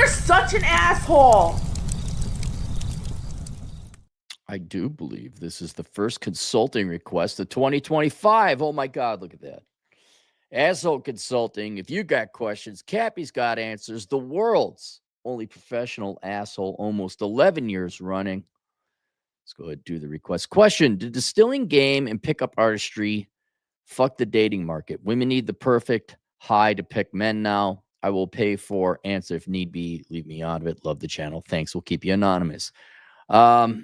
You're such an asshole. I do believe this is the first consulting request of 2025. Oh my God, look at that. Asshole Consulting. If you got questions, Cappy's got answers. The world's only professional asshole, almost 11 years running. Let's go ahead and do the request. Question: did distilling game and pickup artistry fuck the dating market? Women need the perfect high to pick men now. I will pay for answer if need be. Leave me out of it. Love the channel. Thanks. We'll keep you anonymous. Where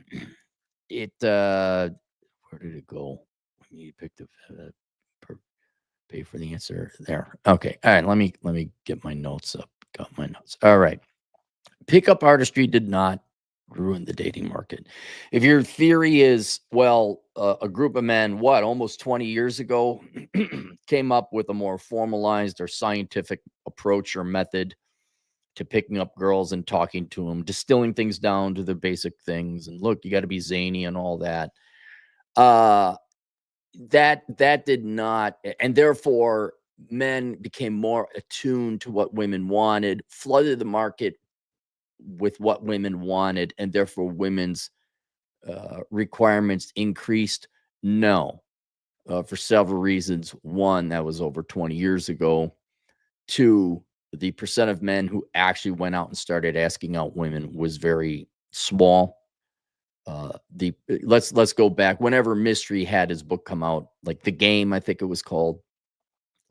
did it go? You picked the pay for the answer there. Okay. All right. Let me get my notes up. Got my notes. All right. Pickup artistry did not ruin the dating market. If your theory is, well, a group of men, almost 20 years ago, came up with a more formalized or scientific approach or method to picking up girls and talking to them, distilling things down to the basic things. And look, you got to be zany and all that. That did not, and therefore men became more attuned to what women wanted, flooded the market with what women wanted, and therefore women's requirements increased. No, for several reasons. One, that was over 20 years ago. Two, the percent of men who actually went out and started asking out women was very small. Let's go back. Whenever Mystery had his book come out, like The Game, I think it was called.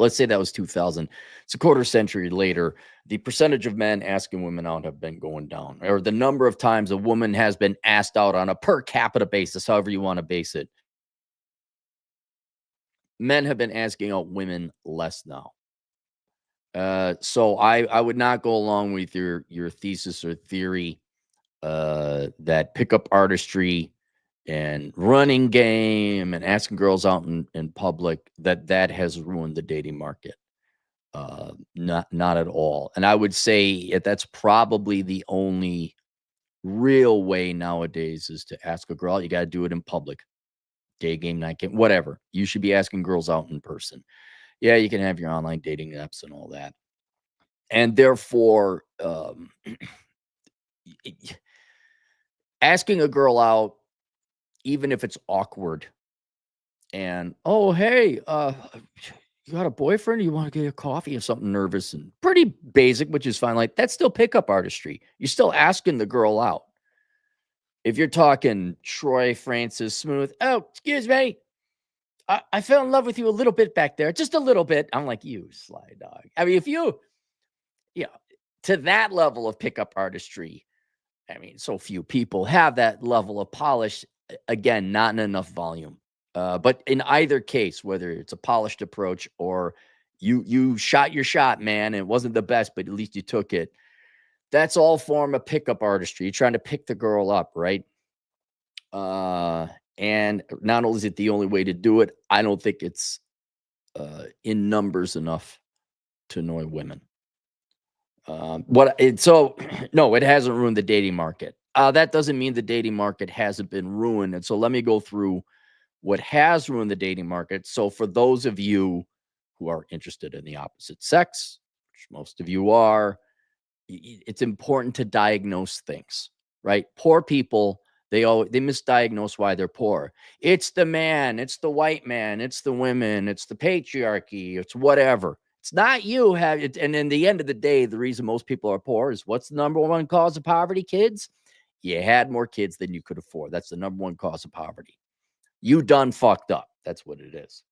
Let's say that was 2000. It's a quarter century later. The percentage of men asking women out have been going down, or the number of times a woman has been asked out on a per capita basis, however you want to base it. Men have been asking out women less now. So I would not go along with your thesis or theory that pickup artistry and running game and asking girls out in public, that has ruined the dating market. Not at all. And I would say that's probably the only real way nowadays is to ask a girl out. You got to do it in public. Day game, night game, whatever. You should be asking girls out in person. Yeah, you can have your online dating apps and all that. And therefore, asking a girl out, even if it's awkward, and, oh, hey, you got a boyfriend? You want to get a coffee or something nervous and pretty basic, which is fine. Like, that's still pickup artistry. You're still asking the girl out. If you're talking Troy Francis Smooth, oh, excuse me, I fell in love with you a little bit back there, just a little bit. I'm like, you sly dog. I mean, if you to that level of pickup artistry, I mean, so few people have that level of polish. Again, not in enough volume. But in either case, whether it's a polished approach or you shot your shot, man, and it wasn't the best, but at least you took it. That's all form of pickup artistry. You're trying to pick the girl up, right? And not only is it the only way to do it, I don't think it's in numbers enough to annoy women. No, it hasn't ruined the dating market. That doesn't mean the dating market hasn't been ruined. And so let me go through what has ruined the dating market. So for those of you who are interested in the opposite sex, which most of you are, it's important to diagnose things, right? Poor people, they misdiagnose why they're poor. It's the man, it's the white man, it's the women, it's the patriarchy, it's whatever. It's not you. And in the end of the day, the reason most people are poor is what's the number one cause of poverty, kids? You had more kids than you could afford. That's the number one cause of poverty. You done fucked up. That's what it is.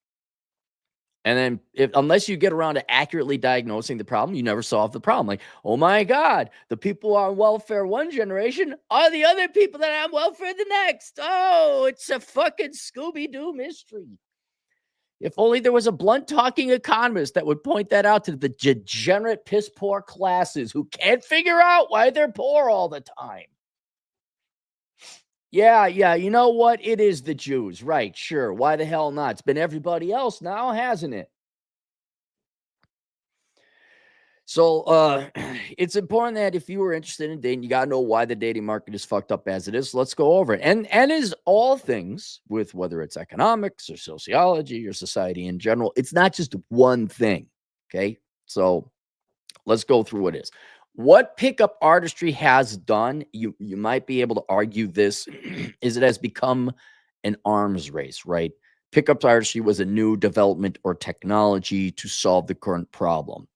And then unless you get around to accurately diagnosing the problem, you never solve the problem. Like, oh my God, the people on welfare one generation are the other people that are on welfare the next. Oh, it's a fucking Scooby-Doo mystery. If only there was a blunt talking economist that would point that out to the degenerate piss poor classes who can't figure out why they're poor all the time. Yeah, you know what? It is the Jews, right? Sure. Why the hell not? It's been everybody else now, hasn't it? So it's important that if you were interested in dating, you got to know why the dating market is fucked up as it is. Let's go over it. And as all things, with whether it's economics or sociology or society in general, it's not just one thing. Okay. So let's go through what it is. What pickup artistry has done, you might be able to argue this, is it has become an arms race, right? Pickup artistry was a new development or technology to solve the current problem.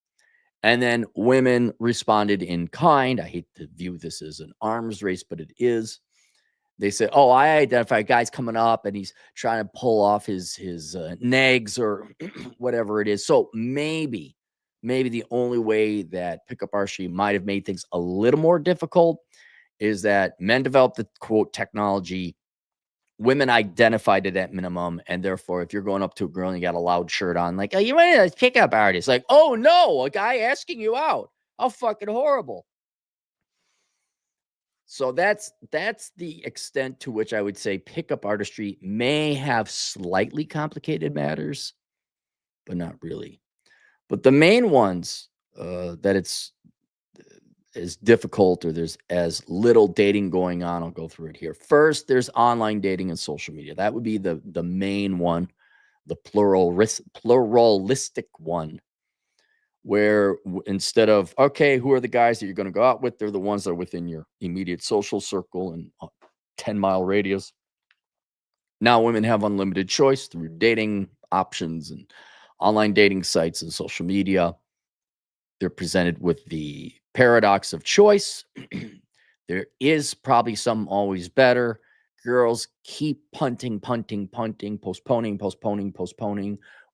And then women responded in kind. I hate to view this as an arms race, but it is. They say, "Oh, I identify a guy's coming up and he's trying to pull off his nags or whatever it is." So maybe the only way that pickup artistry might have made things a little more difficult is that men developed the quote technology, women identified it at minimum, and therefore, if you're going up to a girl and you got a loud shirt on, like, "Oh, you want a pickup artist?" Like, "Oh no, a guy asking you out. How fucking horrible." So that's the extent to which I would say pickup artistry may have slightly complicated matters, but not really. But the main ones that it's as difficult or there's as little dating going on, I'll go through it here. First, there's online dating and social media. That would be the main one, the pluralistic one, where instead of, okay, who are the guys that you're going to go out with? They're the ones that are within your immediate social circle and 10-mile radius. Now women have unlimited choice through dating options and online dating sites and social media. They're presented with the paradox of choice. There is probably some always better. Girls keep punting, postponing,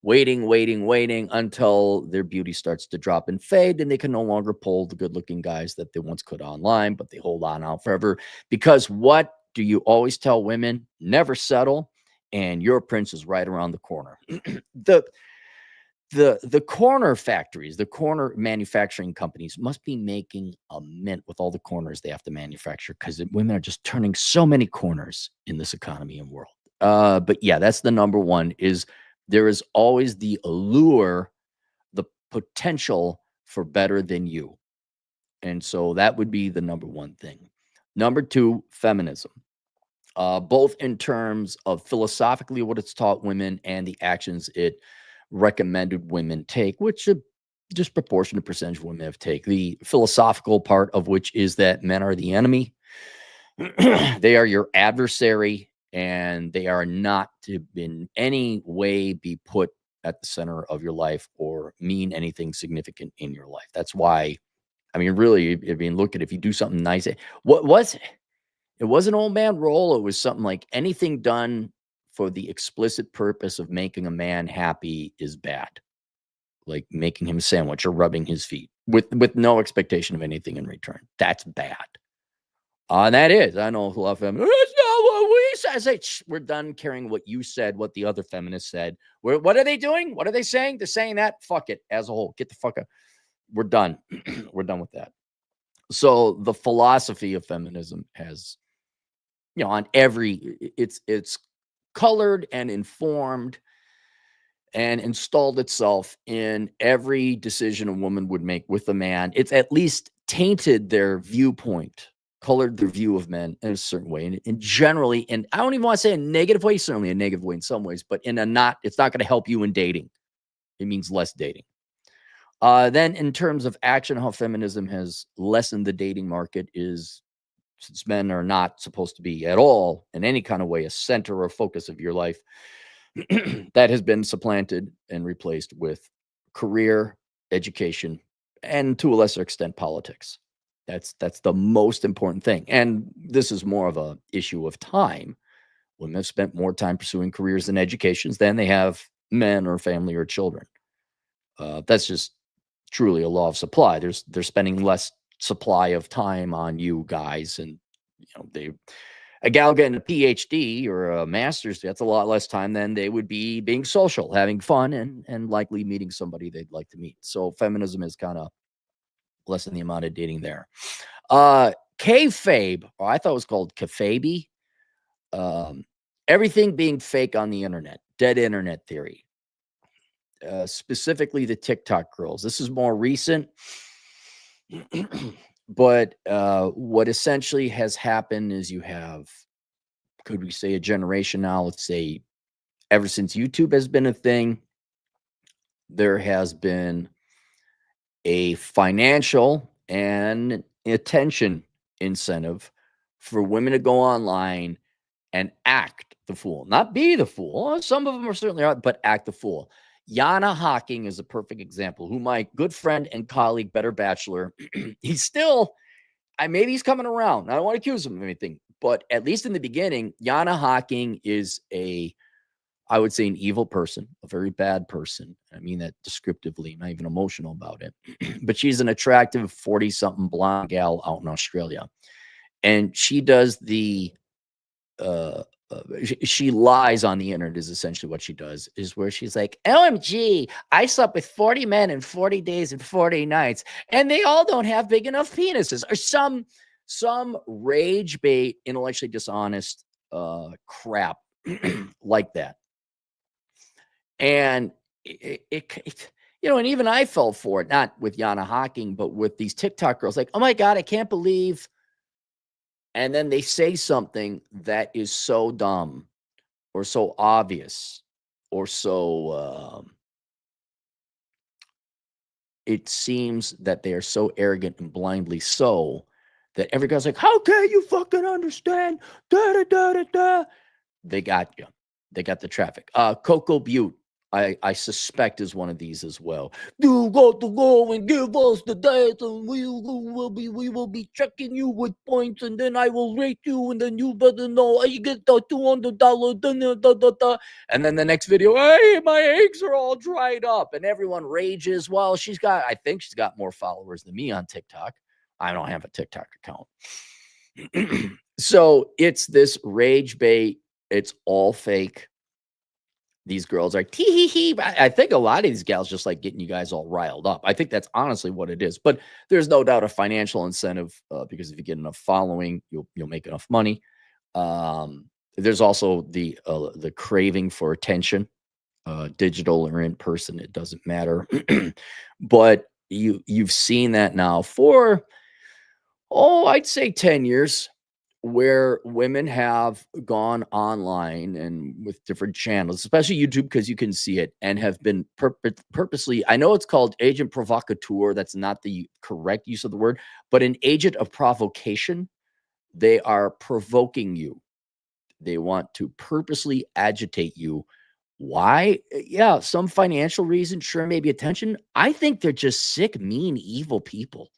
waiting until their beauty starts to drop and fade, and they can no longer pull the good-looking guys that they once could online, but they hold on out forever. Because what do you always tell women? Never settle, and your prince is right around the corner. The corner factories, the corner manufacturing companies must be making a mint with all the corners they have to manufacture because women are just turning so many corners in this economy and world. But yeah, that's the number one is there is always the allure, the potential for better than you. And so that would be the number one thing. Number two, feminism. Both in terms of philosophically what it's taught women and the actions it recommended women take, which a disproportionate percentage of women have taken. The philosophical part of which is that men are the enemy. They are your adversary, and they are not to in any way be put at the center of your life or mean anything significant in your life. That's why, I mean, really, I mean, look at if you do something nice. What was it? It was an old man role. It was something like anything done for the explicit purpose of making a man happy is bad. Like making him a sandwich or rubbing his feet with no expectation of anything in return. That's bad. And that is, I know a lot of feminists, that's not what we said. I say, we're done caring what you said, what the other feminists said. What are they doing? What are they saying? They're saying that. Fuck it as a whole. Get the fuck out. We're done. We're done with that. So the philosophy of feminism has, on every, it's colored and informed and installed itself in every decision a woman would make with a man. It's at least tainted their viewpoint, colored their view of men in a certain way. And generally, and I don't even want to say a negative way, certainly a negative way in some ways, but it's not going to help you in dating. It means less dating. Then in terms of action, how feminism has lessened the dating market is, since men are not supposed to be at all in any kind of way a center or focus of your life, that has been supplanted and replaced with career, education, and to a lesser extent, politics. That's the most important thing. And this is more of a issue of time. Women have spent more time pursuing careers and educations than they have men or family or children. That's just truly a law of supply. They're spending less supply of time on you guys, and a gal getting a PhD or a master's, that's a lot less time than they would be being social, having fun, and likely meeting somebody they'd like to meet. So feminism is kind of lessened the amount of dating there. Kayfabe, or I thought it was called kayfabe. Everything being fake on the internet, dead internet theory. Specifically the TikTok girls. This is more recent. But what essentially has happened is you have, could we say, a generation now, let's say ever since YouTube has been a thing, there has been a financial and attention incentive for women to go online and act the fool, not be the fool. Some of them are certainly are, but act the fool. Yana Hawking is a perfect example, who my good friend and colleague, Better Bachelor, he's still, maybe he's coming around. I don't want to accuse him of anything, but at least in the beginning, Yana Hawking is I would say, an evil person, a very bad person. I mean that descriptively, not even emotional about it. But she's an attractive 40-something blonde gal out in Australia. And she does she lies on the internet is essentially what she does, is where she's like, OMG, I slept with 40 men in 40 days and 40 nights, and they all don't have big enough penises, or some rage bait, intellectually dishonest crap like that. And it and even I fell for it, not with Yana Hawking, but with these TikTok girls, like, oh my God, I can't believe. And then they say something that is so dumb or so obvious or so, it seems that they are so arrogant and blindly so that every guy's like, how can you fucking understand? Da, da, da, da, da. They got you. They got the traffic. Coco Butte, I suspect, is one of these as well. You got to go and give us the data, and we will be checking you with points, and then I will rate you, and then you better know you get the $200. And then the next video, hey, my eggs are all dried up, and everyone rages. Well, I think she's got more followers than me on TikTok. I don't have a TikTok account. So it's this rage bait. It's all fake. These girls are tee hee hee. I think a lot of these gals just like getting you guys all riled up. I think that's honestly what it is. But there's no doubt a financial incentive, because if you get enough following, you'll make enough money. There's also the craving for attention, digital or in person. It doesn't matter. But you've seen that now for, I'd say 10 years, where women have gone online and with different channels, especially YouTube, because you can see it, and have been purposely, I know it's called agent provocateur. That's not the correct use of the word, but an agent of provocation. They are provoking you. They want to purposely agitate you. Why? Yeah, some financial reason, sure, maybe attention. I think they're just sick, mean, evil people.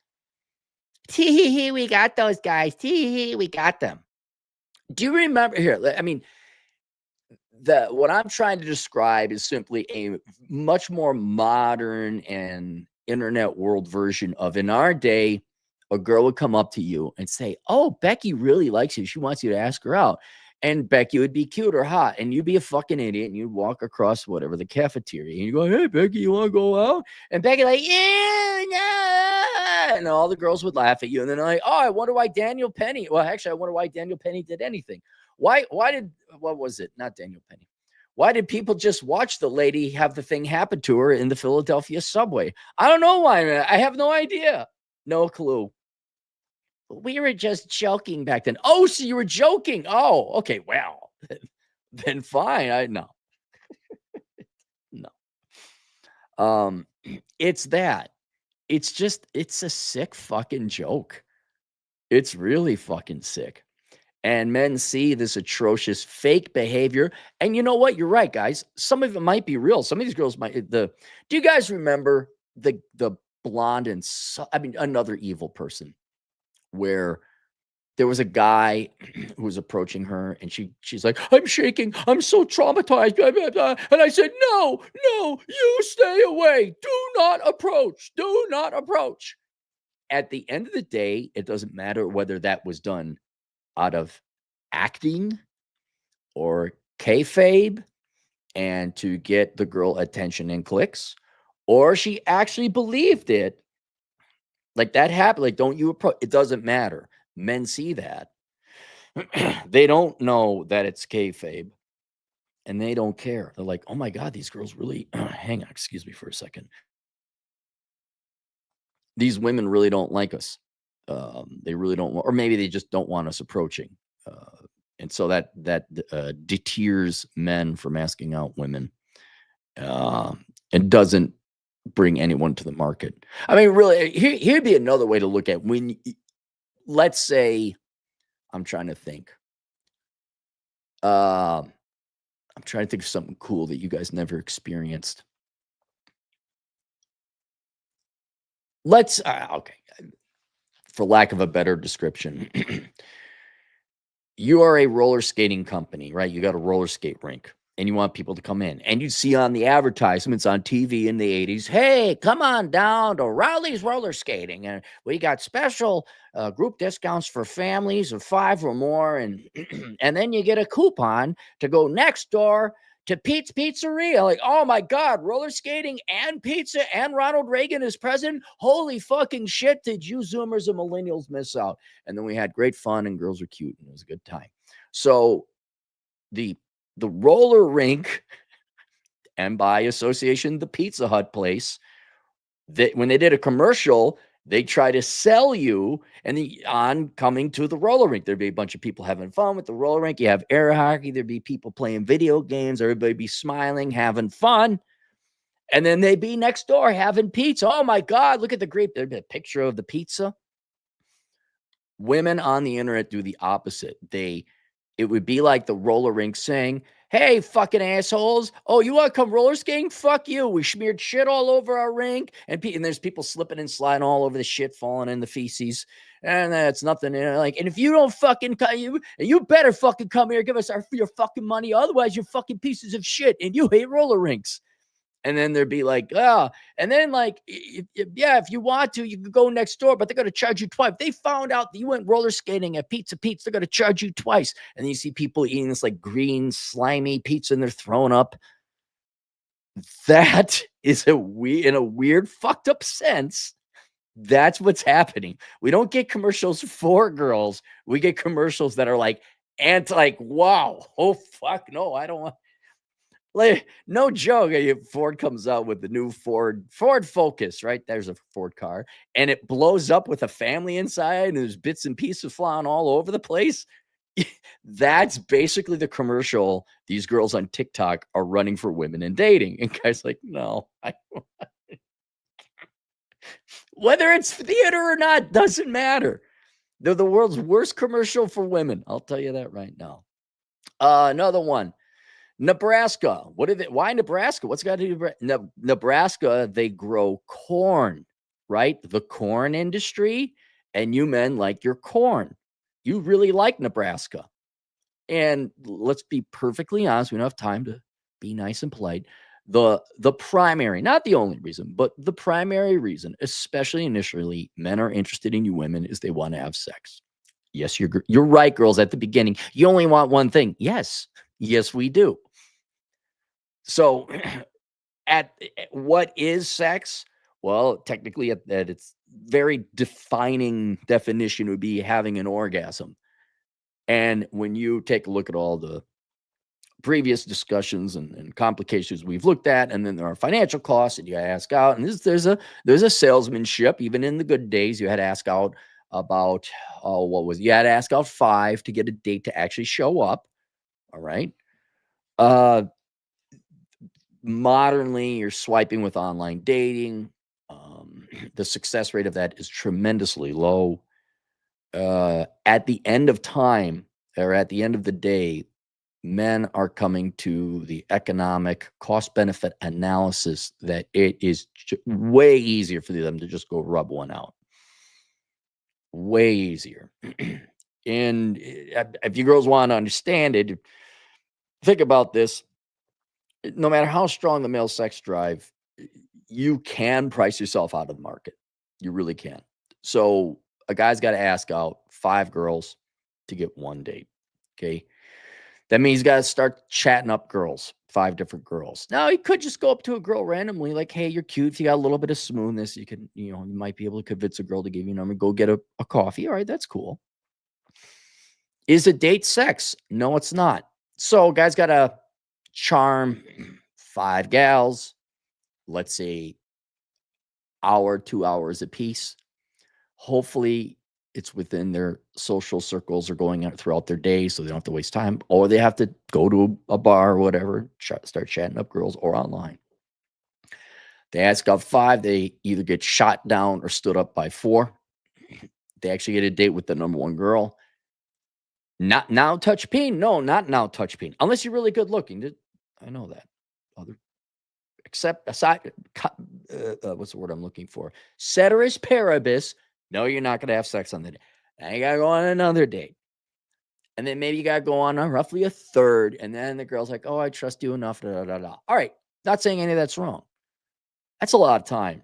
Tee, we got those guys. Tee, we got them. Do you remember here? I mean, what I'm trying to describe is simply a much more modern and internet world version of, in our day, a girl would come up to you and say, oh, Becky really likes you. She wants you to ask her out. And Becky would be cute or hot, and you'd be a fucking idiot, and you'd walk across whatever, the cafeteria, and you go, hey, Becky, you want to go out? And Becky like, yeah, no. And all the girls would laugh at you. And then like, oh, I wonder why Daniel Penny. Well, actually, I wonder why Daniel Penny did anything. What was it? Not Daniel Penny. Why did people just watch the lady have the thing happen to her in the Philadelphia subway? I don't know why. I have no idea. No clue. We were just joking back then. Oh, so you were joking. Oh, okay. Well, then fine. No. It's that. It's a sick fucking joke. It's really fucking sick. And men see this atrocious fake behavior. And you know what? You're right, guys. Some of it might be real. Some of these girls might. Do you guys remember the blonde and another evil person, where there was a guy who was approaching her, and she's like, I'm shaking. I'm so traumatized. Blah, blah, blah. And I said, no, you stay away. Do not approach. Do not approach. At the end of the day, it doesn't matter whether that was done out of acting or kayfabe and to get the girl attention and clicks, or she actually believed it. Like that happened. Like, don't you approach? It doesn't matter. Men see that. They don't know that it's kayfabe, and they don't care. They're like, oh my God, these girls really, hang on, excuse me for a second. These women really don't like us. They really don't want, or maybe they just don't want us approaching. And so that deters men from asking out women, and doesn't bring anyone to the market. I mean, really, here'd be another way to look at when, let's say, I'm trying to think. I'm trying to think of something cool that you guys never experienced. Let's, okay, for lack of a better description, you are a roller skating company, right? You got a roller skate rink and you want people to come in, and you see on the advertisements on TV in the 80s, hey, come on down to Rowley's roller skating. And we got special group discounts for families of 5 or more. And, and then you get a coupon to go next door to Pete's Pizzeria. Like, oh my God, roller skating and pizza and Ronald Reagan is president. Holy fucking shit. Did you Zoomers and millennials miss out? And then we had great fun and girls were cute and it was a good time. So the roller rink, and by association, the Pizza Hut place, that when they did a commercial, they try to sell you on coming to the roller rink. There'd be a bunch of people having fun with the roller rink. You have air hockey. There'd be people playing video games. Everybody be smiling, having fun. And then they'd be next door having pizza. Oh my God, look at the great, there'd be a picture of the pizza. Women on the internet do the opposite. It would be like the roller rink saying, hey, fucking assholes. Oh, you want to come roller skating? Fuck you. We smeared shit all over our rink. And there's people slipping and sliding all over the shit, falling in the feces. And that's nothing. Like, and if you don't fucking come, you better fucking come here, give us your fucking money. Otherwise, you're fucking pieces of shit. And you hate roller rinks. And then there'd be like, and then like, if you want to, you could go next door, but they're going to charge you twice. If they found out that you went roller skating at Pizza Pete's, they're going to charge you twice. And then you see people eating this like green, slimy pizza and they're throwing up. That is in a weird, fucked up sense. That's what's happening. We don't get commercials for girls. We get commercials that are like, wow, oh, fuck, no, I don't want. Like, no joke. Ford comes out with the new Ford Focus, right? There's a Ford car, and it blows up with a family inside, and there's bits and pieces flying all over the place. That's basically the commercial these girls on TikTok are running for women and dating. And guys like, no, whether it's theater or not, doesn't matter. They're the world's worst commercial for women. I'll tell you that right now. Another one. Nebraska. Why Nebraska? What's got to do? Nebraska, they grow corn, right? The corn industry, and you men like your corn. You really like Nebraska. And let's be perfectly honest, we don't have time to be nice and polite. The primary, not the only reason, but the primary reason, especially initially, men are interested in you women is they want to have sex. Yes, you're right, girls, at the beginning. You only want one thing. Yes, we do. So what is sex? Well, technically at its very defining definition would be having an orgasm. And when you take a look at all the previous discussions and complications we've looked at, and then there are financial costs, and you ask out, and there's a salesmanship. Even in the good days, you had to ask out about, you had to ask out 5 to get a date to actually show up. All right. Modernly, you're swiping with online dating. The success rate of that is tremendously low. At the end of time, or at the end of the day, men are coming to the economic cost-benefit analysis that it is way easier for them to just go rub one out. Way easier. And if you girls want to understand it, think about this. No matter how strong the male sex drive, you can price yourself out of the market. You really can. So a guy's got to ask out 5 girls to get 1 date. Okay. That means he's got to start chatting up girls, 5 different girls. Now, he could just go up to a girl randomly, like, hey, you're cute. If you got a little bit of smoothness, you can, you might be able to convince a girl to give you a number, go get a coffee. All right, that's cool. Is a date sex? No, it's not. So guy's got to charm 5 gals, let's say 2 hours a piece. Hopefully it's within their social circles or going out throughout their day, so they don't have to waste time, or they have to go to a bar or whatever, start chatting up girls or online. They ask out 5, they either get shot down or stood up by 4. They actually get a date with the number 1 girl. Not now touch peen. No, not now touch peen. Unless you're really good looking. I know that. Except aside, what's the word I'm looking for? Ceteris paribus. No, you're not going to have sex on the day. Now you got to go on another date. And then maybe you got to go on roughly a third. And then the girl's like, oh, I trust you enough. Da, da, da, da. All right. Not saying any of that's wrong. That's a lot of time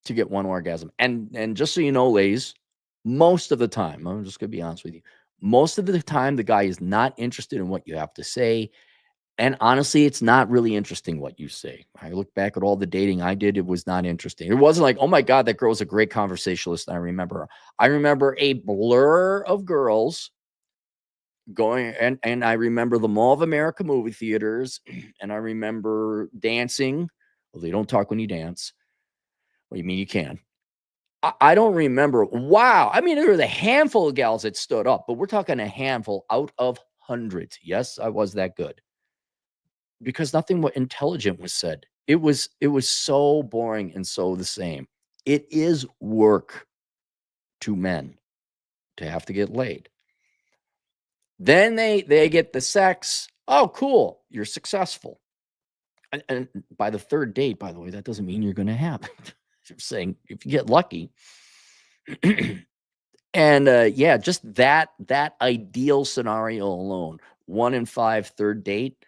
to get one orgasm. And just so you know, ladies, most of the time, I'm just going to be honest with you, most of the time, the guy is not interested in what you have to say. And honestly, it's not really interesting what you say. I look back at all the dating I did. It was not interesting. It wasn't like, oh my God, that girl's a great conversationalist. I remember a blur of girls going, and I remember the Mall of America movie theaters, and I remember dancing. Well, they don't talk when you dance. What do you mean you can? I don't remember. Wow. I mean, there was a handful of gals that stood up, but we're talking a handful out of hundreds. Yes, I was that good. Because nothing intelligent was said. It was so boring and so the same. It is work to men to have to get laid. Then they get the sex. Oh, cool. You're successful. And by the third date, by the way, that doesn't mean you're going to have it. I'm saying if you get lucky. And yeah, just that ideal scenario alone, 1 in 5 third date.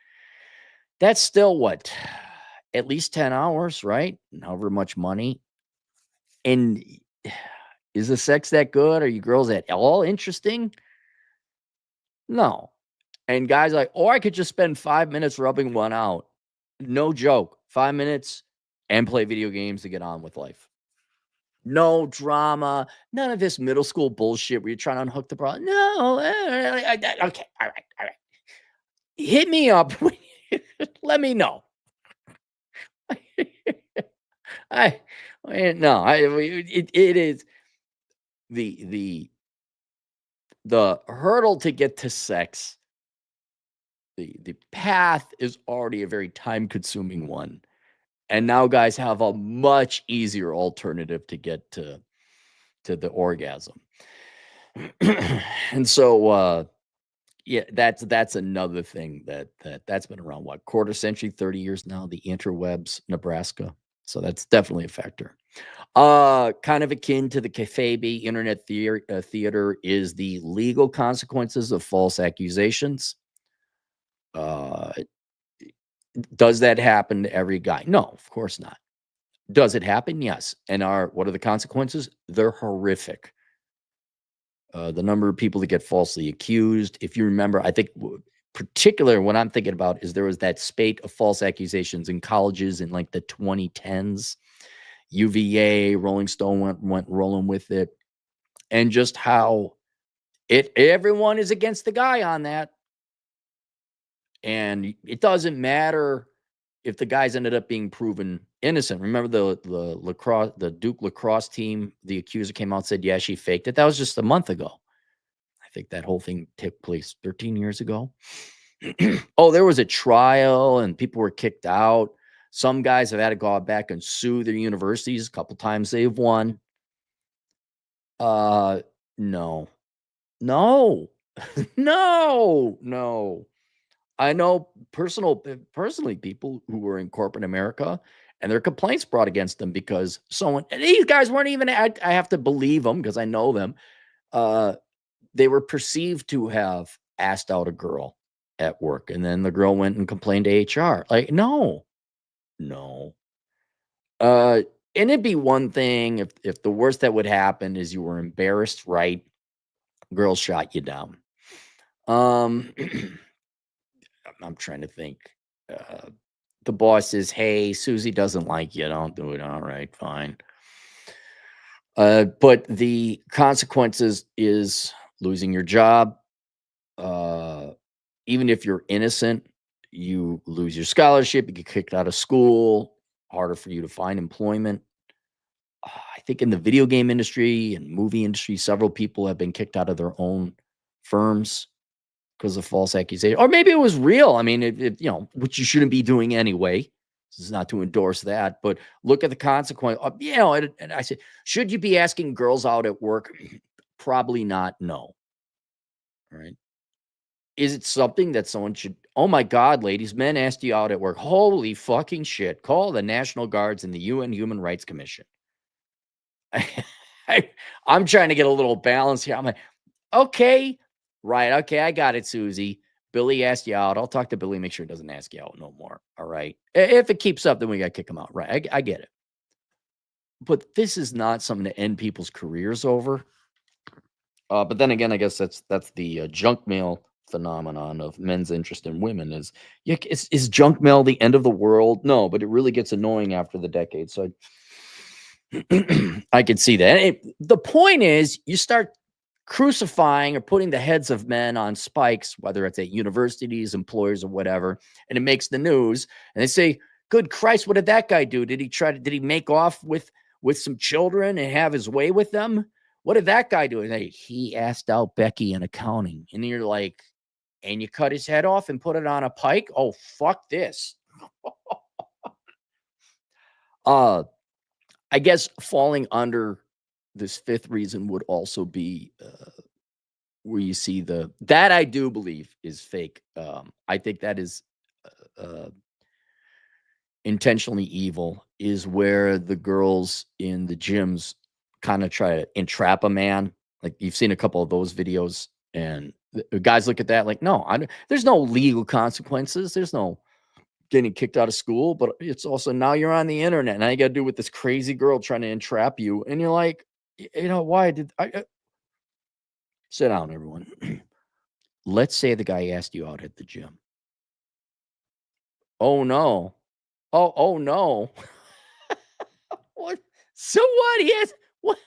That's still what? At least 10 hours, right? And however much money. And is the sex that good? Are you girls at all interesting? No. And guys are like, or I could just spend 5 minutes rubbing one out. No joke. 5 minutes and play video games to get on with life. No drama. None of this middle school bullshit where you're trying to unhook the bra. No. Okay. All right. Hit me up. Let me know. It is the hurdle to get to sex. The path is already a very time consuming one, and now guys have a much easier alternative to get to the orgasm. And so yeah, that's another thing that's been around, what, quarter century, 30 years now, the interwebs, Nebraska. So that's definitely a factor. Kind of akin to the kayfabe internet theater is the legal consequences of false accusations. Does that happen to every guy? No, of course not. Does it happen? Yes. And what are the consequences? They're horrific. The number of people that get falsely accused. If you remember, I think particular what I'm thinking about is there was that spate of false accusations in colleges in like the 2010s. UVA, Rolling Stone went rolling with it, and just how everyone is against the guy on that. And it doesn't matter if the guys ended up being proven innocent. Remember the Duke lacrosse team, the accuser came out and said, yeah, she faked it. That was just a month ago. I think that whole thing took place 13 years ago. Oh, there was a trial and people were kicked out. Some guys have had to go back and sue their universities. A couple times they've won. No. No. No. I know personally people who were in corporate America and their complaints brought against them because these guys weren't even, I have to believe them because I know them. They were perceived to have asked out a girl at work, and then the girl went and complained to HR. Like, no. And it'd be one thing if the worst that would happen is you were embarrassed, right? Girl shot you down. I'm trying to think. The boss says, hey, Susie doesn't like you. Don't do it. All right, fine. But the consequences is losing your job. Even if you're innocent, you lose your scholarship, you get kicked out of school, harder for you to find employment. I think in the video game industry and movie industry, several people have been kicked out of their own firms because of false accusation. Or maybe it was real. I mean, which you shouldn't be doing anyway. This is not to endorse that, but look at the consequence. And I said, should you be asking girls out at work? Probably not. No. All right. Is it something that someone should? Oh my God, ladies, men asked you out at work. Holy fucking shit. Call the National Guards and the UN Human Rights Commission. I'm trying to get a little balance here. I'm like, okay, right. Okay, I got it, Susie. Billy asked you out. I'll talk to Billy, make sure he doesn't ask you out no more. All right. If it keeps up, then we got to kick him out. Right. I get it. But this is not something to end people's careers over. But then again, I guess that's the junk mail phenomenon of men's interest in women. Is junk mail the end of the world? No, but it really gets annoying after the decade. So I could see that. The point is, you start crucifying or putting the heads of men on spikes, whether it's at universities, employers, or whatever, and it makes the news. And they say, "Good Christ, what did that guy do? Did he make off with some children and have his way with them? What did that guy do?" And he asked out Becky in accounting. And you're like, and you cut his head off and put it on a pike? Oh, fuck this. I guess falling under this fifth reason would also be where you see that I do believe is fake. I think that is intentionally evil, is where the girls in the gyms kind of try to entrap a man. Like, you've seen a couple of those videos, and the guys look at that like, no, there's no legal consequences. There's no getting kicked out of school, but it's also now you're on the internet. Now you got to do with this crazy girl trying to entrap you. And you're like, why did I sit down, everyone? Let's say the guy asked you out at the gym. Oh no. Oh no. What? So what? He has what?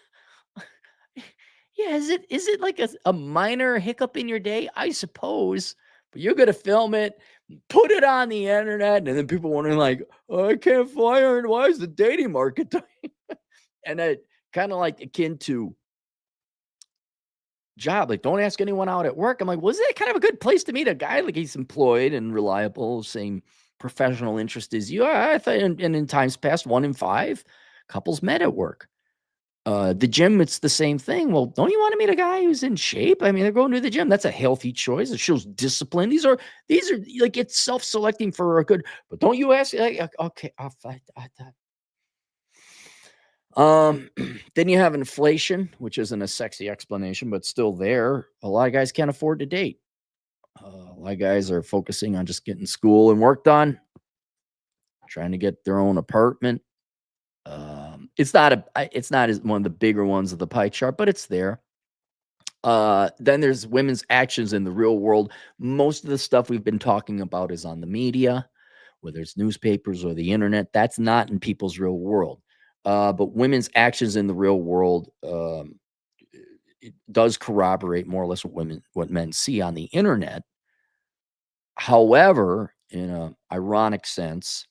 Yeah, is it like a minor hiccup in your day? I suppose. But you're gonna film it, put it on the internet, and then people wondering like, oh, I can't fire. Why is the dating market dying? And it kind of like akin to job. Like, don't ask anyone out at work. I'm like, wasn't that kind of a good place to meet a guy? Like, he's employed and reliable, same professional interest as you. I thought, and in times past, 1 in 5 couples met at work. The gym, it's the same thing. Well, don't you want to meet a guy who's in shape? I mean, they're going to the gym. That's a healthy choice. It shows discipline. These are like, it's self-selecting for a good. But don't you ask? Like, okay, I'll fight. Then you have inflation, which isn't a sexy explanation, but still there. A lot of guys can't afford to date. A lot of guys are focusing on just getting school and work done, trying to get their own apartment. It's not as one of the bigger ones of the pie chart, but it's there. Then there's women's actions in the real world. Most of the stuff we've been talking about is on the media, whether it's newspapers or the internet. That's not in people's real world. But women's actions in the real world, it does corroborate more or less what men see on the internet. However, in an ironic sense,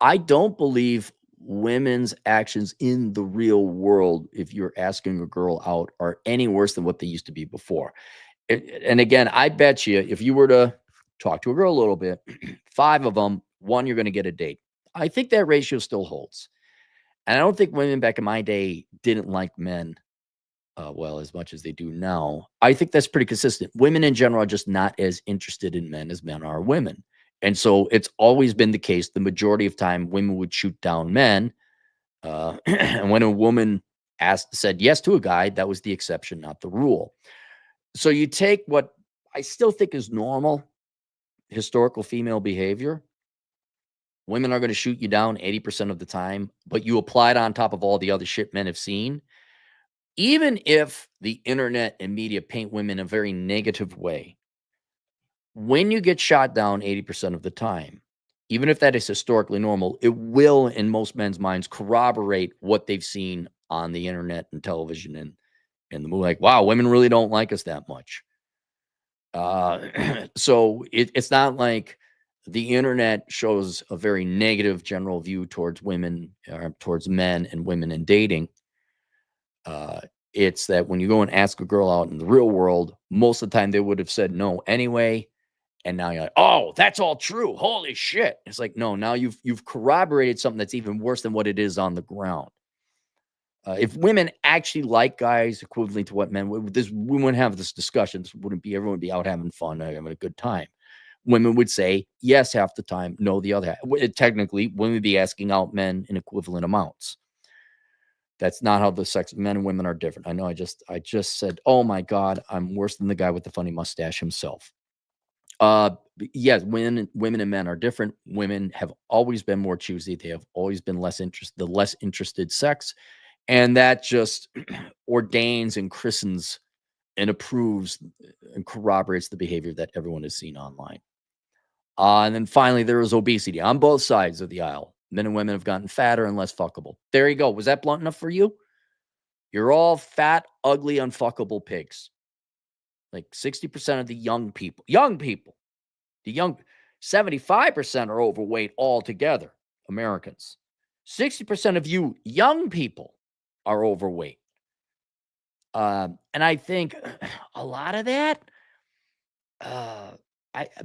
I don't believe women's actions in the real world, if you're asking a girl out, are any worse than what they used to be before. And again, I bet you, if you were to talk to a girl a little bit, 5 of them, 1, you're going to get a date. I think that ratio still holds. And I don't think women back in my day didn't like men well as much as they do now. I think that's pretty consistent. Women in general are just not as interested in men as men are women. And so it's always been the case. The majority of time, women would shoot down men. And when a woman said yes to a guy, that was the exception, not the rule. So you take what I still think is normal historical female behavior. Women are going to shoot you down 80% of the time, but you apply it on top of all the other shit men have seen. Even if the internet and media paint women in a very negative way, when you get shot down 80% of the time, even if that is historically normal, it will, in most men's minds, corroborate what they've seen on the internet and television and the movie. Like, wow, women really don't like us that much. So it's not like the internet shows a very negative general view towards women, or towards men and women in dating. It's that when you go and ask a girl out in the real world, most of the time they would have said no anyway. And now you're like, oh, that's all true. Holy shit. It's like, no, now you've corroborated something that's even worse than what it is on the ground. If women actually like guys equivalent to what men would, we wouldn't have this discussion. This wouldn't be, everyone would be out having fun, having a good time. Women would say yes half the time, no the other half. Technically, women would be asking out men in equivalent amounts. That's not how the sex, men and women are different. I know I just said, oh my God, I'm worse than the guy with the funny mustache himself. Yes, women and men are different. Women have always been more choosy. They have always been less interested sex. And that just ordains and christens and approves and corroborates the behavior that everyone has seen online. And then finally, there is obesity on both sides of the aisle. Men and women have gotten fatter and less fuckable. There you go. Was that blunt enough for you? You're all fat, ugly, unfuckable pigs. Like 60% of the young people, the young 75% are overweight altogether, Americans. 60% of you young people are overweight. And I think a lot of that,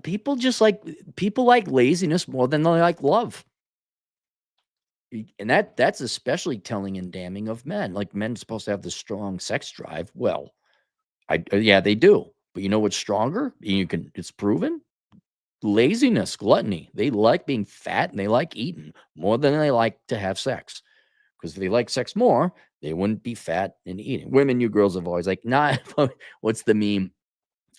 people like laziness more than they like love. And that's especially telling and damning of men. Like, men are supposed to have the strong sex drive. Well, yeah, they do. But you know what's stronger? It's proven. Laziness, gluttony. They like being fat and they like eating more than they like to have sex. Because if they like sex more, they wouldn't be fat and eating. Women, you girls have always like, nah, what's the meme?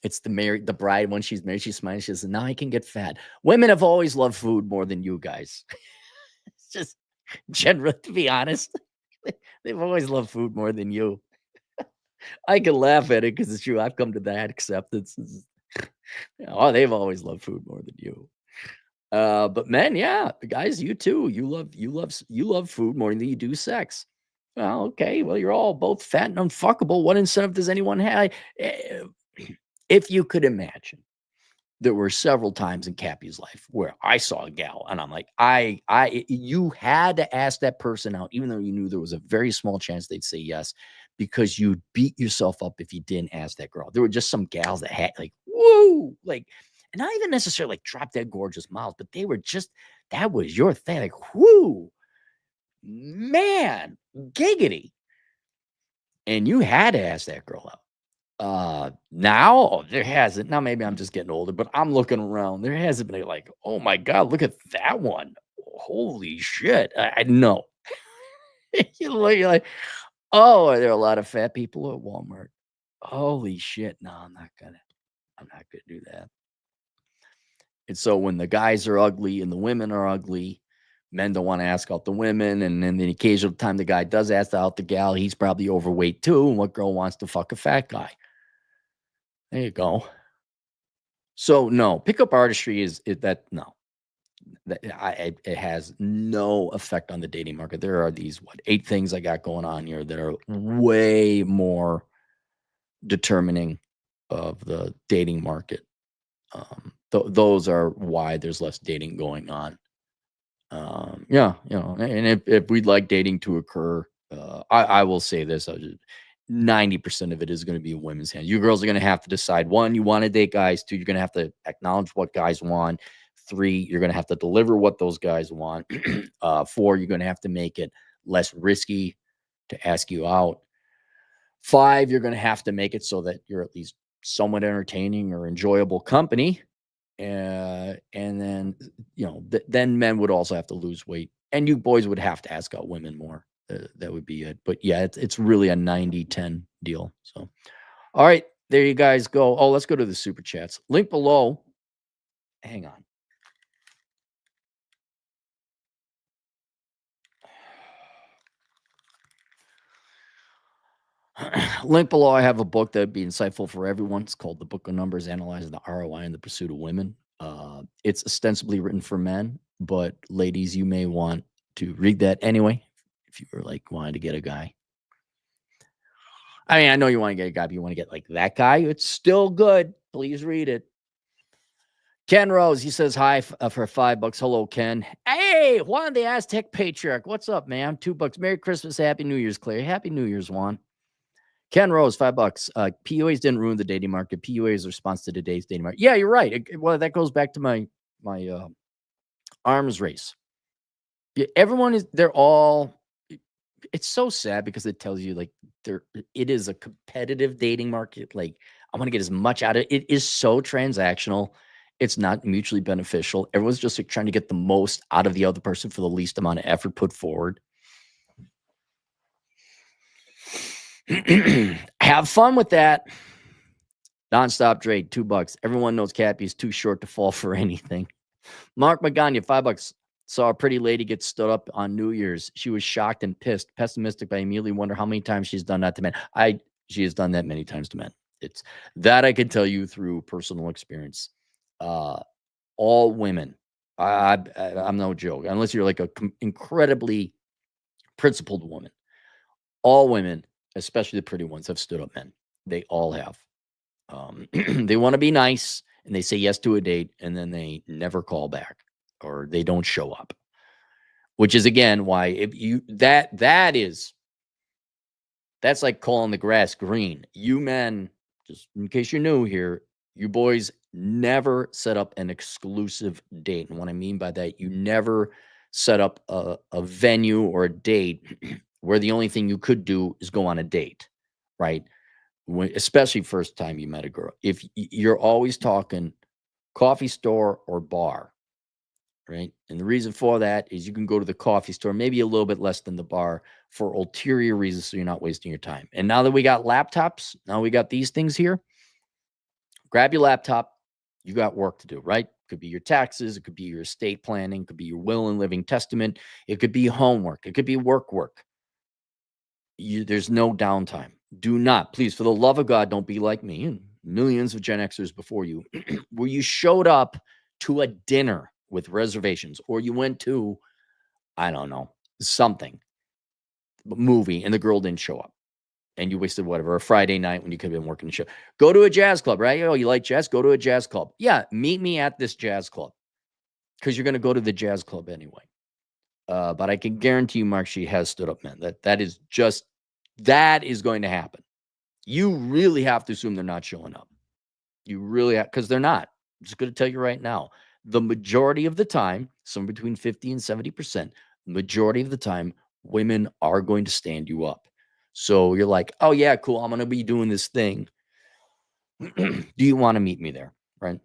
It's the bride, when she's married, she smiles, she says, now I can get fat. Women have always loved food more than you guys. It's just general, to be honest. They've always loved food more than you. I can laugh at it because it's true. I've come to that acceptance. Oh, they've always loved food more than you. But men, yeah, guys, you too. You love food more than you do sex. Well, okay. Well, you're all both fat and unfuckable. What incentive does anyone have? If you could imagine, there were several times in Cappy's life where I saw a gal and I'm like, you had to ask that person out, even though you knew there was a very small chance they'd say yes, because you'd beat yourself up if you didn't ask that girl. There were just some gals that had like, woo, like, and not even necessarily like drop dead gorgeous mouths, but they were just, that was your thing. Like, whoo, man, giggity. And you had to ask that girl out. Now there hasn't. Now maybe I'm just getting older, but I'm looking around. There hasn't been like, oh my God, look at that one. Holy shit. I know. You're like, oh, are there a lot of fat people at Walmart? Holy shit. No, I'm not gonna do that. And so when the guys are ugly and the women are ugly, men don't want to ask out the women. And then the occasional time the guy does ask out the gal, he's probably overweight too. And what girl wants to fuck a fat guy? There you go. So no, pickup artistry it has no effect on the dating market. There are these 8 things I got going on here that are way more determining of the dating market. Those are why there's less dating going on. Yeah, and if we'd like dating to occur, I will say this. 90% of it is going to be in women's hands. You girls are going to have to decide. 1, you want to date guys. 2, you're going to have to acknowledge what guys want. 3, you're going to have to deliver what those guys want. 4, you're going to have to make it less risky to ask you out. 5, you're going to have to make it so that you're at least somewhat entertaining or enjoyable company. And then, then men would also have to lose weight. And you boys would have to ask out women more. That would be it. But yeah, it's really a 90-10 deal. So, all right, there you guys go. Oh, let's go to the super chats. Link below. Hang on. Link below. I have a book that would be insightful for everyone. It's called The Book of Numbers, Analyzing the ROI in the Pursuit of Women. It's ostensibly written for men, but ladies, you may want to read that anyway. If you were like wanting to get a guy. I mean, I know you want to get a guy, but you want to get like that guy. It's still good. Please read it. Ken Rose, he says hi for $5. Hello, Ken. Hey, Juan the Aztec Patriarch. What's up, man? $2. Merry Christmas, Happy New Year's, Claire. Happy New Year's, Juan. Ken Rose, $5. PUAs didn't ruin the dating market. PUA is a response to today's dating market. Yeah, you're right. Well, that goes back to my arms race. Yeah, they're all. It's so sad because it tells you like it is a competitive dating market. Like I want to get as much out of it. It is so transactional. It's not mutually beneficial. Everyone's just like trying to get the most out of the other person for the least amount of effort put forward. Have fun with that. Nonstop trade, $2. Everyone knows Cappy is too short to fall for anything. Mark Magana, $5. Saw a pretty lady get stood up on New Year's. She was shocked and pissed, pessimistic. I immediately wonder how many times she's done that to men. She has done that many times to men. It's that I can tell you through personal experience. All women, I'm no joke. Unless you're like a incredibly principled woman, all women, especially the pretty ones, have stood up men. They all have. They want to be nice and they say yes to a date and then they never call back or they don't show up, which is again why if you that's like calling the grass green. You men, just in case you're new here, you boys never set up an exclusive date. And what I mean by that, you never set up a venue or a date where the only thing you could do is go on a date, right? Especially first time you met a girl. If you're always talking coffee store or bar, right? And the reason for that is you can go to the coffee store, maybe a little bit less than the bar for ulterior reasons, so you're not wasting your time. And now that we got laptops, now we got these things here, grab your laptop. You got work to do, right? It could be your taxes. It could be your estate planning. It could be your will and living testament. It could be homework. It could be work. There's no downtime. Do not, please, for the love of God, don't be like me and millions of Gen Xers before you, where you showed up to a dinner with reservations or you went to, I don't know, something, movie, and the girl didn't show up. And you wasted whatever, a Friday night when you could have been working the show. Go to a jazz club, right? Oh, you like jazz? Go to a jazz club. Yeah, meet me at this jazz club because you're going to go to the jazz club anyway. But I can guarantee you, Mark, she has stood up men. That is going to happen. You really have to assume they're not showing up. You really have, because they're not. I'm just going to tell you right now. The majority of the time, somewhere between 50 and 70%, the majority of the time, women are going to stand you up. So you're like, oh, yeah, cool. I'm going to be doing this thing. Do you want to meet me there? Right?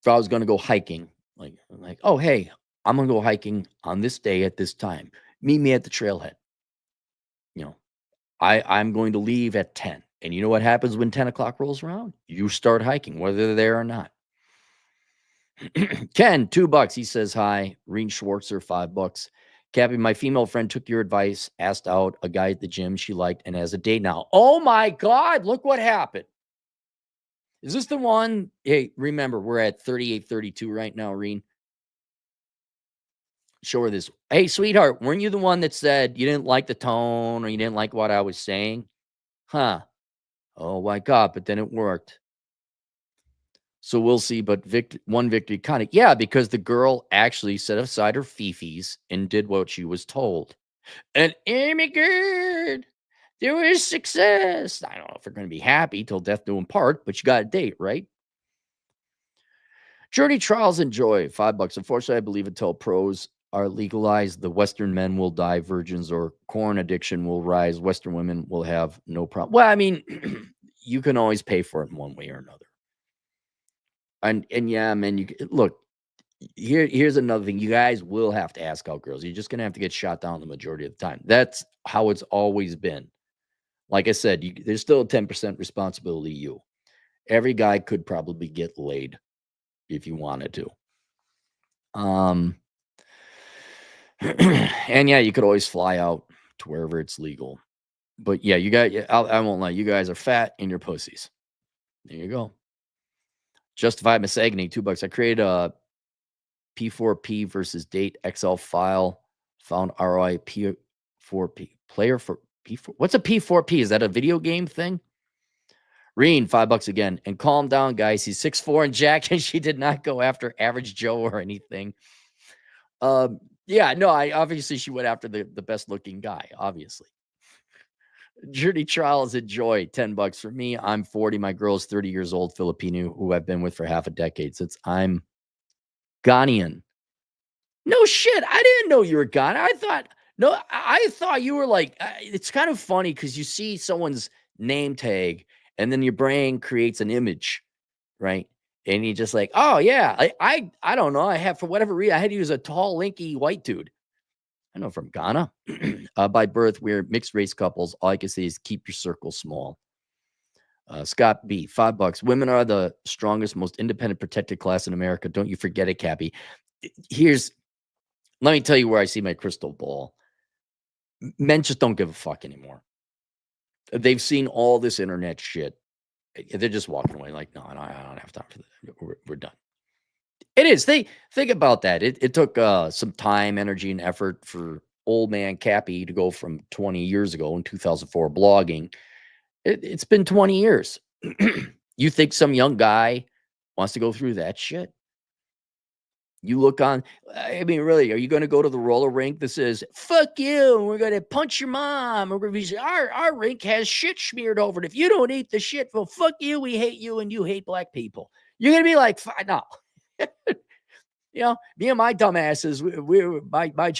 If I was going to go hiking, like, oh, hey, I'm going to go hiking on this day at this time. Meet me at the trailhead. You know, I'm going to leave at 10. And you know what happens when 10 o'clock rolls around? You start hiking, whether they're there or not. Ken, $2. He says hi. Reen Schwartzer, $5. Cappy, my female friend took your advice, asked out a guy at the gym she liked, and has a date now. Oh my God, look what happened. Is this the one? Hey, remember, we're at 38-32 right now, Reen. Show her this. Hey, sweetheart, weren't you the one that said you didn't like the tone or you didn't like what I was saying? Huh. Oh my God, but then it worked. So we'll see. But one victory kind of, yeah, because the girl actually set aside her fifis and did what she was told. And Amy good. There was success. I don't know if they're going to be happy till death do them part, but you got a date, right? Journey Trials and Joy, $5. Unfortunately, I believe until pros are legalized, the Western men will die, virgins or corn addiction will rise. Western women will have no problem. Well, I mean, you can always pay for it in one way or another. And yeah, man, you look, here's another thing. You guys will have to ask out girls. You're just going to have to get shot down the majority of the time. That's how it's always been. Like I said, there's still a 10% responsibility to you. Every guy could probably get laid if you wanted to. And yeah, you could always fly out to wherever it's legal. But yeah, I won't lie. You guys are fat and you're pussies. There you go. Justified Misagony, $2. I created a P4P versus date Excel file. Found ROI P4P player for P4. What's a P4P? Is that a video game thing? Reen, $5 again. And calm down, guys. He's 6'4" and Jack, and she did not go after average Joe or anything. Yeah, no, she went after the best looking guy, obviously. Journey trial is a joy. $10 for me. I'm 40. My girl's 30 years old, Filipino, who I've been with for half a decade. Since I'm Ghanaian. No shit. I didn't know you were Ghana. I thought you were like, it's kind of funny because you see someone's name tag and then your brain creates an image, right? And you just like, oh yeah, I don't know. I have, for whatever reason, I had to use a tall, lanky white dude. I know from Ghana. By birth, we're mixed race couples. All I can say is keep your circle small. Scott B, $5. Women are the strongest, most independent, protected class in America. Don't you forget it, Cappy. Let me tell you where I see my crystal ball. Men just don't give a fuck anymore. They've seen all this internet shit. They're just walking away like, no, I don't have time for that. We're done. It is. Think about that. It took some time, energy, and effort for old man Cappy to go from 20 years ago in 2004 blogging. It's been 20 years. You think some young guy wants to go through that shit? You look on, I mean, really, are you going to go to the roller rink that says, fuck you, we're going to punch your mom, or our rink has shit smeared over it. If you don't eat the shit, well, fuck you, we hate you, and you hate black people. You're going to be like, no. You know, me and my dumbasses,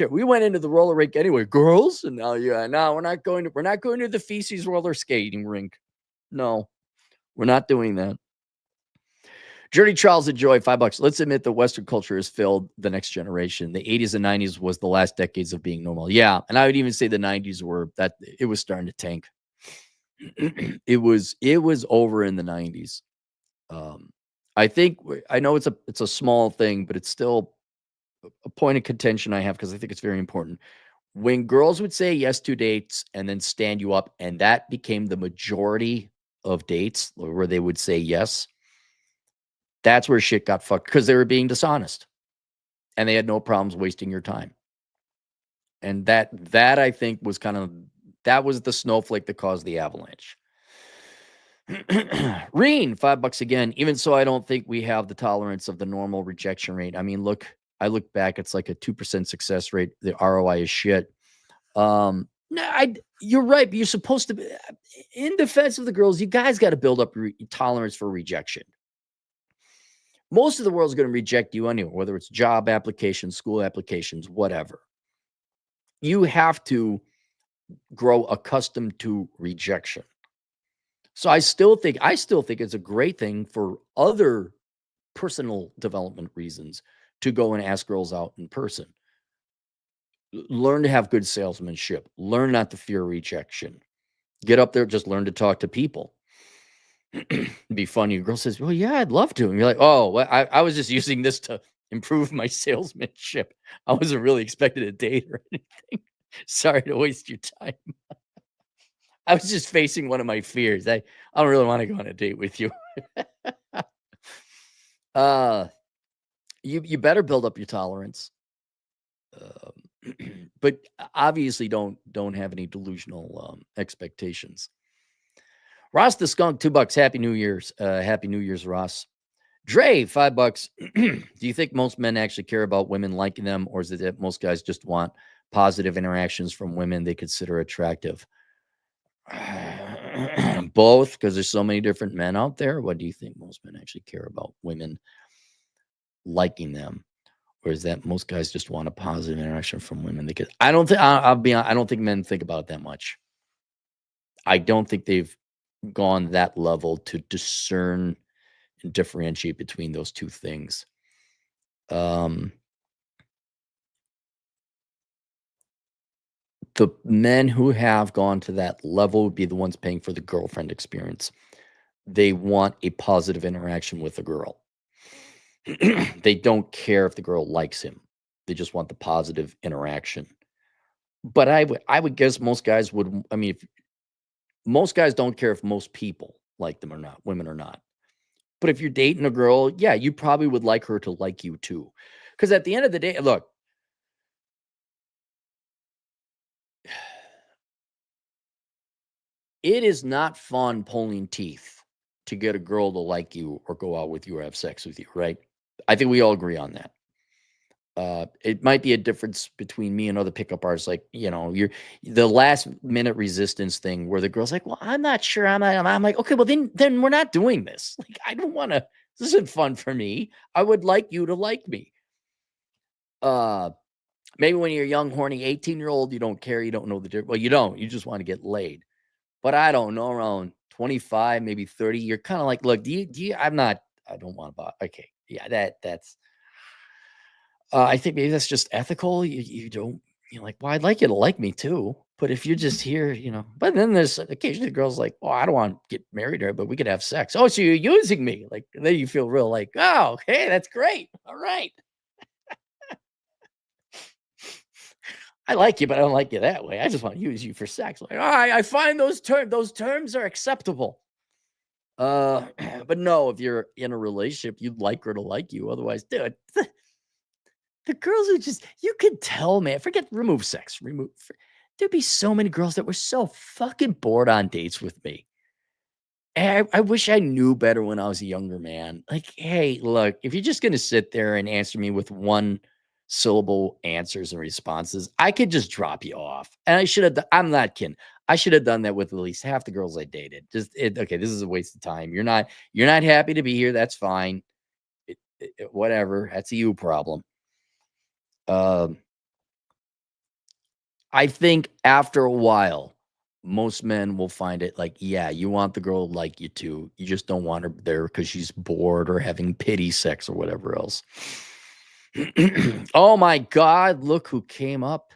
we went into the roller rink anyway. Girls, and no, we're not going to the feces roller skating rink. No, we're not doing that. Journey Trials of Joy, $5. Let's admit that Western culture has failed the next generation. The 80s and 90s was the last decades of being normal. Yeah, and I would even say the 90s it was starting to tank. It was over in the 90s. I know it's a small thing, but it's still a point of contention I have because I think it's very important. When girls would say yes to dates and then stand you up, and that became the majority of dates where they would say yes, that's where shit got fucked because they were being dishonest and they had no problems wasting your time. And that I think was that was the snowflake that caused the avalanche. Reen, $5 again. Even so, I don't think we have the tolerance of the normal rejection rate. I mean, I look back, it's like a 2% success rate. The ROI is shit. No, you're right. But you're supposed to be, in defense of the girls, you guys got to build up tolerance for rejection. Most of the world's going to reject you anyway, whether it's job applications, school applications, whatever. You have to grow accustomed to rejection. So I still think it's a great thing for other personal development reasons to go and ask girls out in person. Learn to have good salesmanship. Learn not to fear rejection. Get up there, just learn to talk to people. It'd be funny. Your girl says, well, yeah, I'd love to. And you're like, oh, well, I was just using this to improve my salesmanship. I wasn't really expecting a date or anything. Sorry to waste your time. I was just facing one of my fears. I don't really want to go on a date with you. You better build up your tolerance. But obviously don't have any delusional expectations. Ross the Skunk, $2. Happy New Year's. Happy New Year's, Ross. Dre, $5. Do you think most men actually care about women liking them, or is it that most guys just want positive interactions from women they consider attractive? Both, because there's so many different men out there. What do you think most men actually care about women liking them? Or is that most guys just want a positive interaction from women? I'll be honest, I don't think men think about it that much. I don't think they've gone that level to discern and differentiate between those two things. The men who have gone to that level would be the ones paying for the girlfriend experience. They want a positive interaction with a girl. They don't care if the girl likes him. They just want the positive interaction. But I would guess most guys would. I mean, most guys don't care if most people like them or not, women or not. But if you're dating a girl, yeah, you probably would like her to like you too. Because at the end of the day, look, it is not fun pulling teeth to get a girl to like you or go out with you or have sex with you, right? I think we all agree on that. It might be a difference between me and other pickup artists. Like, you're the last minute resistance thing where the girl's like, well, I'm not sure. I'm like, okay, well then we're not doing this. Like, I don't want to, this isn't fun for me. I would like you to like me. Maybe when you're a young, horny 18-year-old, you don't care. You don't know the difference. Well, you don't. You just want to get laid. But I don't know, around 25, maybe 30, you're kind of like, look, do you, I don't want to buy. Okay. Yeah, that's, I think maybe that's just ethical. You don't, like, well, I'd like you to like me too. But if you're just here, but then there's occasionally girls like, oh, I don't want to get married to her, but we could have sex. Oh, so you're using me. Like, then you feel real like, oh, hey, that's great. All right. I like you, but I don't like you that way. I just want to use you for sex. Like, I find those terms are acceptable. But no, if you're in a relationship, you'd like her to like you. Otherwise, dude, the girls are just, you could tell, man. Remove sex. There'd be so many girls that were so fucking bored on dates with me. And I wish I knew better when I was a younger man. Like, hey, look, if you're just going to sit there and answer me with one syllable answers and responses, I could just drop you off. And I should have, I'm not kidding. I should have done that with at least half the girls I dated. Okay, this is a waste of time. You're not happy to be here. That's fine. Whatever. That's a you problem. I think after a while, most men will find it like, yeah, you want the girl to like you too. You just don't want her there because she's bored or having pity sex or whatever else. Oh my God, look who came up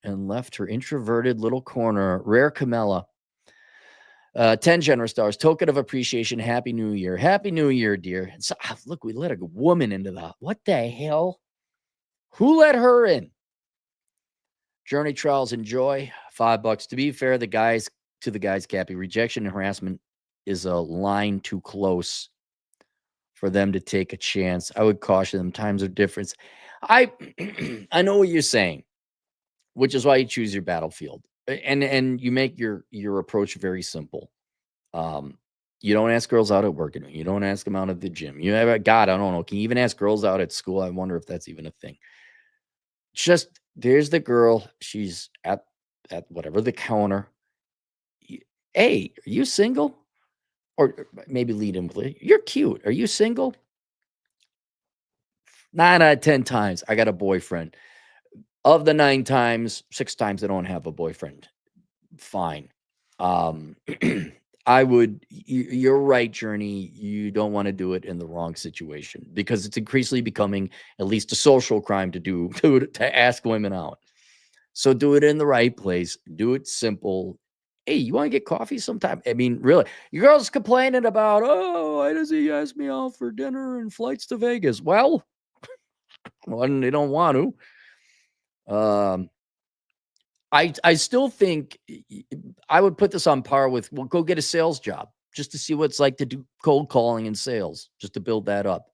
and left her introverted little corner. Rare Camilla. 10 generous stars. Token of appreciation. Happy New Year. Happy New Year, dear. So, look, we let a woman into the, what the hell? Who let her in? Journey trials enjoy. $5. To be fair, the guys, Cappy, rejection and harassment is a line too close for them to take a chance. I would caution them. Times are different. I I know what you're saying, which is why you choose your battlefield. And you make your approach very simple. You don't ask girls out at work. You don't ask them out at the gym. God, I don't know. Can you even ask girls out at school? I wonder if that's even a thing. Just, there's the girl. She's at whatever, the counter. Hey, are you single? Or maybe lead in with, you're cute. Are you single? 9 out of 10 times, I got a boyfriend. Of the 9 times, 6 times I don't have a boyfriend. Fine. You're right, Journey. You don't want to do it in the wrong situation because it's increasingly becoming at least a social crime to ask women out. So do it in the right place. Do it simple. Hey, you want to get coffee sometime? I mean, really, your girl's complaining about, oh, why does he ask me out for dinner and flights to Vegas? Well, they don't want to. I still think I would put this on par with, well, go get a sales job just to see what it's like to do cold calling and sales, just to build that up.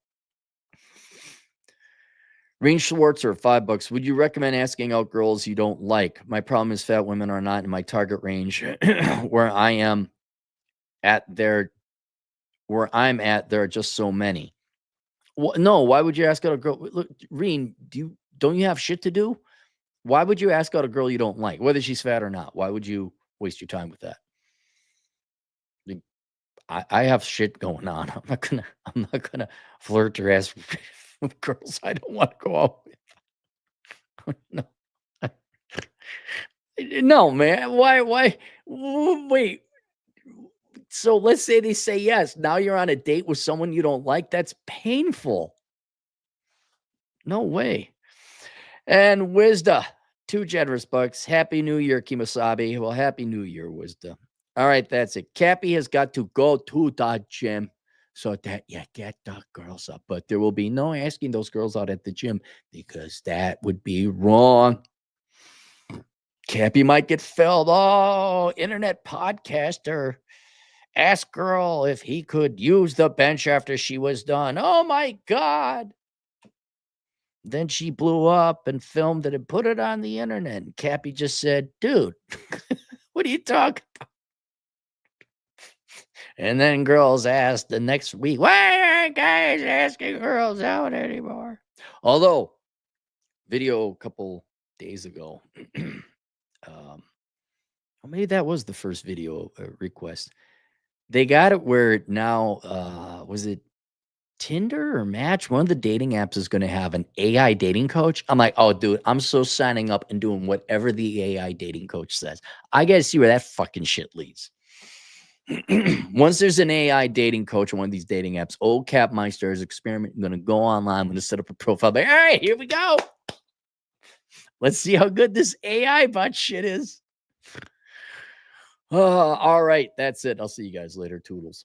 Reen Schwartzer, $5. Would you recommend asking out girls you don't like? My problem is fat women are not in my target range. Where I'm at, there are just so many. Well, no, why would you ask out a girl? Look, Reen, don't you have shit to do? Why would you ask out a girl you don't like, whether she's fat or not? Why would you waste your time with that? I have shit going on. I'm not gonna flirt or ask with girls I don't want to go out with. No. No, man. Why? Wait. So let's say they say yes. Now you're on a date with someone you don't like. That's painful. No way. And Wisda, 2 generous bucks. Happy New Year, Kimasabi. Well, Happy New Year, Wisda. All right, that's it. Cappy has got to go to the gym so that you get the girls up. But there will be no asking those girls out at the gym because that would be wrong. Cappy might get filled. Oh, internet podcaster. Ask girl if he could use the bench after she was done. Oh, my God. Then she blew up and filmed it and put it on the internet. And Cappy just said, dude, what are you talking about? And then girls asked the next week, why aren't guys asking girls out anymore? Although video a couple days ago. Maybe that was the first video request. They got it where now, was it Tinder or Match? One of the dating apps is going to have an AI dating coach. I'm like, oh, dude, I'm so signing up and doing whatever the AI dating coach says. I got to see where that fucking shit leads. Once there's an AI dating coach on one of these dating apps, old Capmeister is experimenting. I'm going to go online. I'm going to set up a profile. Like, all right, here we go. Let's see how good this AI bot shit is. All right. That's it. I'll see you guys later. Toodles.